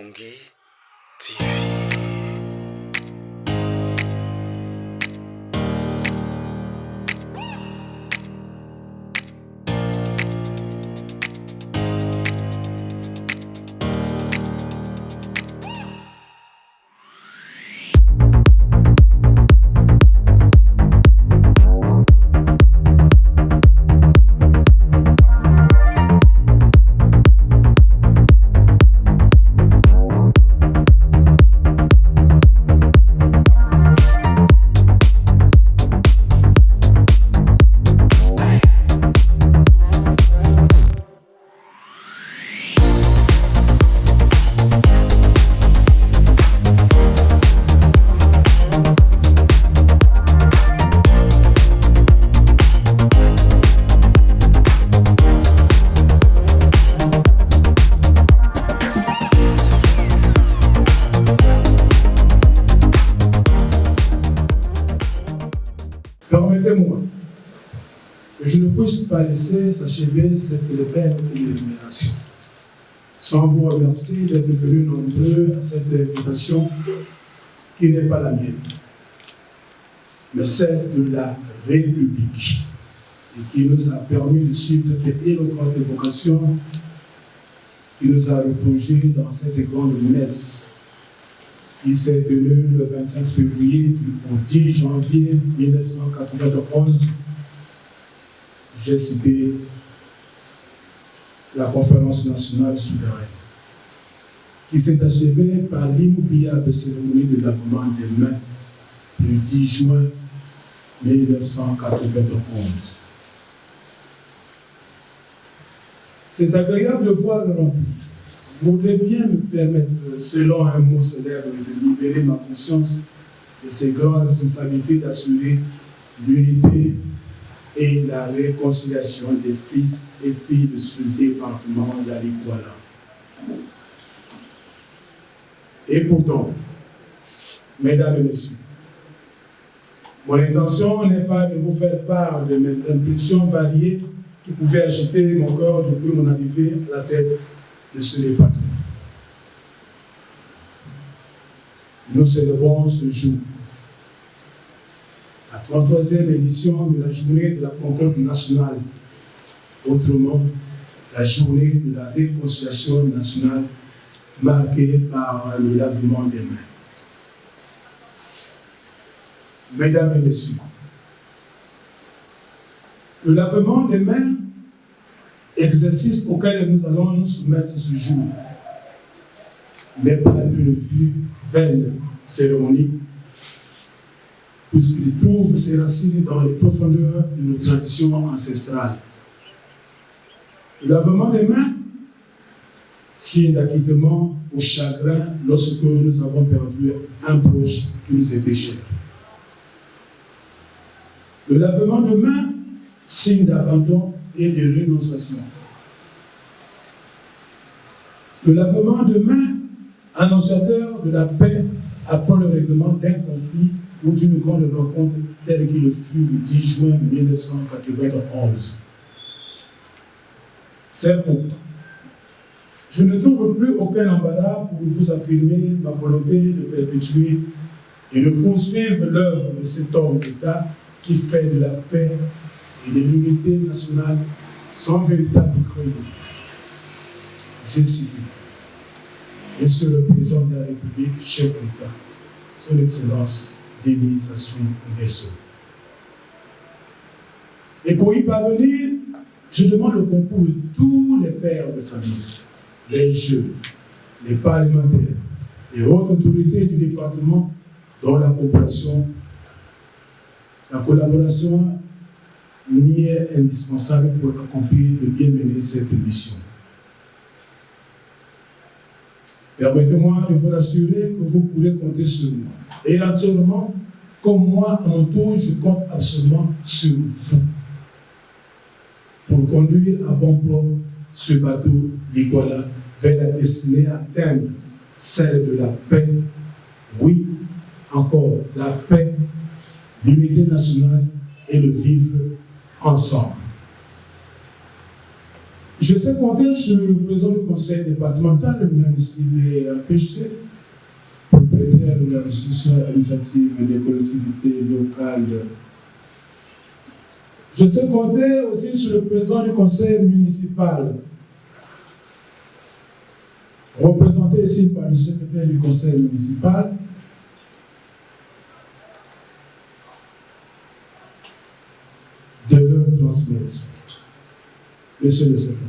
Bongi TV. Permettez-moi que je ne puisse pas laisser s'achever cette belle énumération sans vous remercier d'être venus nombreux à cette invitation qui n'est pas la mienne, mais celle de la République et qui nous a permis de suivre cette éloquente évocation qui nous a replongé dans cette grande messe qui s'est tenue le 25 février au 10 janvier 1991. J'ai cité la conférence nationale souveraine, qui s'est achevée par l'inoubliable cérémonie de lavement des mains le 10 juin 1991. C'est agréable de voir le rempli. Vous voudrez bien me permettre, selon un mot célèbre, de libérer ma conscience de ces grandes responsabilités d'assurer l'unité et la réconciliation des fils et filles de ce département d'Aliguala. Et pourtant, mesdames et messieurs, mon intention n'est pas de vous faire part de mes impressions variées qui pouvaient agiter mon cœur depuis mon arrivée à la tête de ce département. Nous célébrons ce jour, la 33e édition de la journée de la concorde nationale, autrement la journée de la réconciliation nationale marquée par le lavement des mains. Mesdames et messieurs, le lavement des mains, exercice auquel nous allons nous soumettre ce jour, n'est pas une vue vaine cérémonie, puisqu'il trouve ses racines dans les profondeurs de nos traditions ancestrales. Le lavement des mains, signe d'acquittement au chagrin lorsque nous avons perdu un proche qui nous était cher. Le lavement de mains, signe d'abandon et de renonciation. Le lavement de main, annonciateur de la paix après le règlement d'un conflit ou d'une grande rencontre telle qu'il le fut le 10 juin 1991. C'est pourquoi je ne trouve plus aucun embarras pour vous affirmer ma volonté de perpétuer et de poursuivre l'œuvre de cet homme d'État qui fait de la paix et de l'unité nationale son véritable credo. J'ai cité Monsieur le Président de la République, chef d'État, Son Excellence Denis Sassou Nguesso. Et pour y parvenir, je demande le concours de tous les pères de famille, les jeunes, les parlementaires, les hautes autorités du département, dont la collaboration n'y est indispensable pour accomplir de bien mener cette mission. Permettez-moi de vous rassurer que vous pourrez compter sur moi. Et entièrement, comme moi, à mon tour, je compte absolument sur vous pour conduire à bon port ce bateau d'Iguala vers la destinée à atteindre celle de la paix. Oui, encore la paix, l'unité nationale et le vivre ensemble. Je sais compter sur le président du conseil départemental, même s'il est empêché, propriétaire de la gestion administrative des collectivités locales. Je sais compter aussi sur le président du conseil municipal, représenté ici par le secrétaire du conseil municipal, de leur transmettre. Monsieur le secrétaire.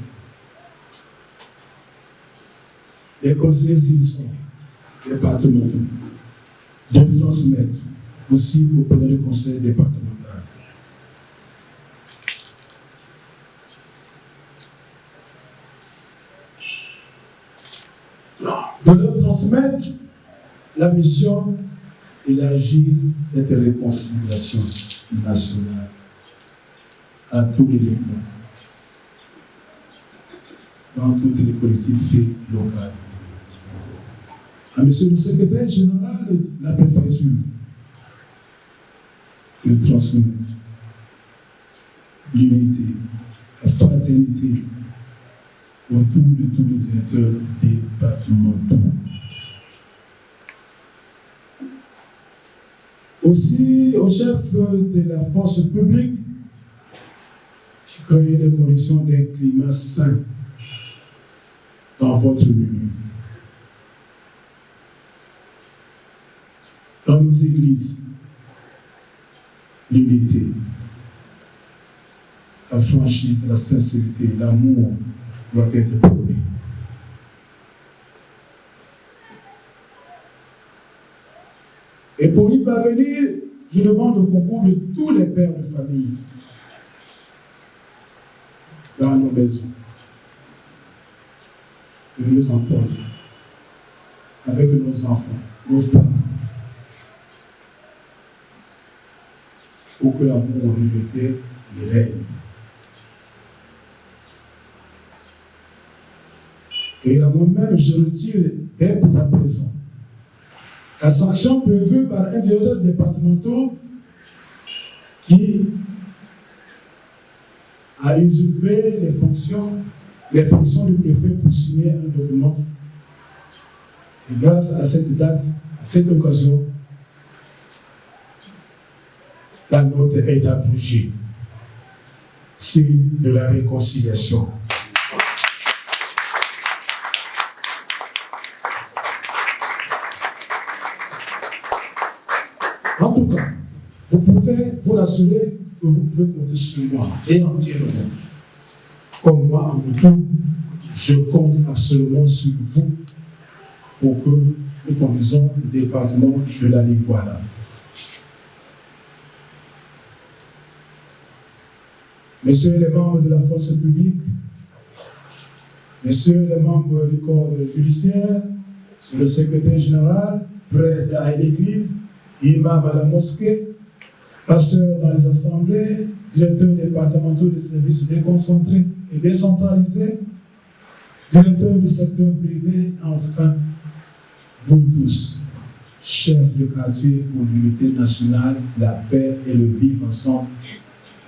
Les conseillers, s'ils sont départementaux, de transmettre aussi au président du conseil départemental. De leur transmettre la mission d'élargir cette réconciliation nationale à tous les niveaux, dans toutes les collectivités locales. À monsieur le secrétaire général de la préfecture, de transmettre l'unité, la fraternité autour de tous les directeurs départementaux. Aussi au chef de la force publique, créer les conditions d'un climat sain dans votre milieu, dans nos églises, l'unité, la franchise, la sincérité, l'amour doit être prôné. Et pour y parvenir, je demande le concours de tous les pères de famille dans nos maisons, de nous entendre avec nos enfants, nos femmes, pour que l'amour et l'unité y règne. Et à moi-même, je retire dès à présent la sanction prévue par un directeur départemental qui a usurpé les fonctions du préfet pour signer un document. Et grâce à cette date, à cette occasion, la note est abrogée. Signe de la réconciliation. En tout cas, vous pouvez vous rassurer que vous pouvez compter sur moi et entièrement. Comme moi, en mon tour, je compte absolument sur vous pour que nous conduisons le département de la Liguana. Messieurs les membres de la force publique, messieurs les membres du corps judiciaire, monsieur le secrétaire général, prêtre à l'église, imam à la mosquée, pasteur dans les assemblées, directeurs départementaux des services déconcentrés et décentralisés, directeurs du secteur privé, enfin, vous tous, chefs de quartier pour l'unité nationale, la paix et le vivre ensemble,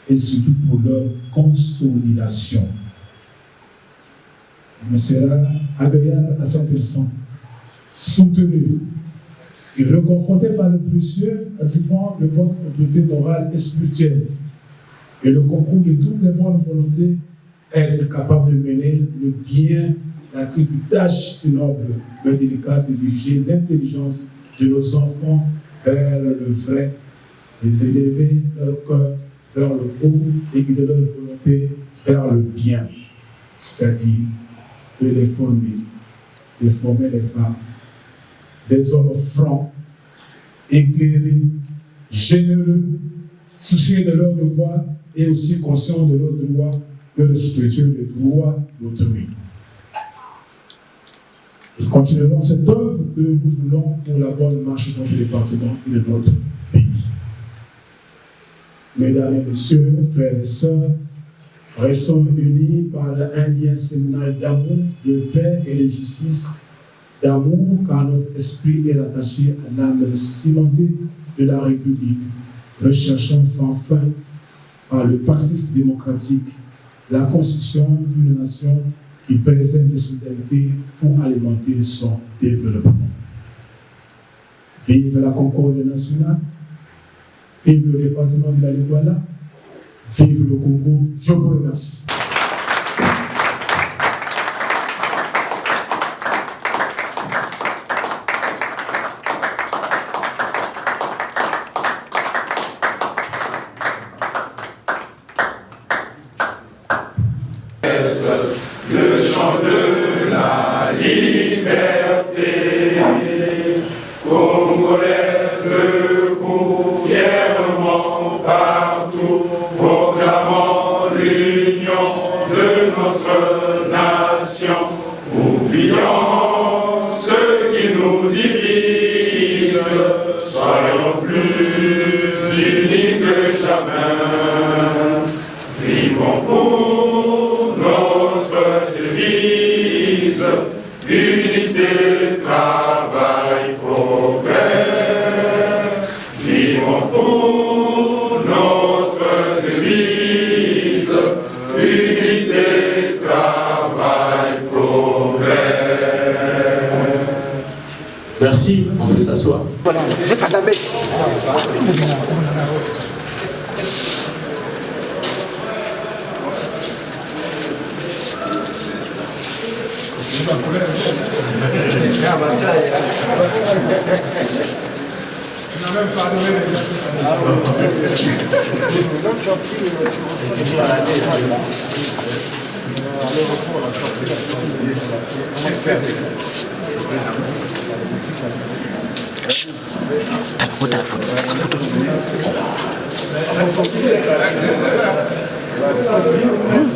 et surtout pour leur consolidation. Il me sera agréable à cet instant, soutenu et reconforté par le précieux adjuvant de votre autorité morale et spirituelle et le concours de toutes les bonnes volontés, être capable de mener le bien, la triple tâche si noble mais délicate de diriger l'intelligence de nos enfants vers le vrai, les élever leur cœur vers le haut et guider leur volonté vers le bien, c'est-à-dire de les former les femmes, des hommes francs, éclairés, généreux, soucieux de leurs devoirs et aussi conscients de leurs droits et respectueux des droits d'autrui. Nous continuerons cette œuvre que nous voulons pour la bonne marche de notre département et de notre pays. Mesdames et messieurs, frères et sœurs, restons unis par un lien séminal d'amour, de paix et de justice, d'amour car notre esprit est attaché à l'âme cimentée de la République, recherchant sans fin par le parti démocratique la construction d'une nation qui présente les solidarités pour alimenter son développement. Vive la concorde nationale, vive le département de la Liguala, vive le Congo. Je vous remercie. Le chant de la liberté, Congolais debout fièrement partout, proclamant l'union de notre nation, oubliant ce qui nous divise, soyons plus unis que jamais, vivons pour notre devise, unité, travail, progrès. Vivons pour notre devise, unité, travail, progrès. Merci, on peut s'asseoir. Voilà, j'ai pas d'abé.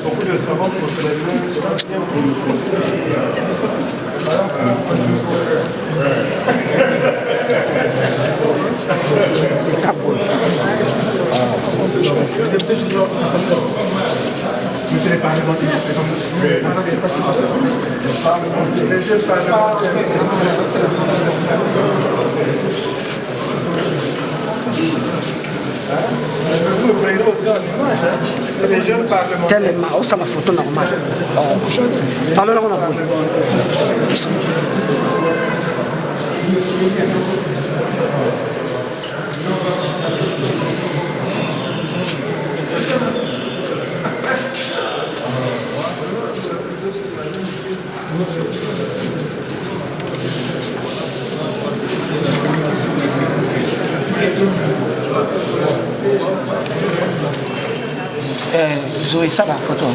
Beaucoup de savants Monsieur les parlementaires, les jeunes parlementaires. Vous me prenez aussi en image, hein? Les jeunes parlementaires. Tellement, oh, ça m'a photo normale. Parlons-là, on a beau. Zoé, ça va, photo.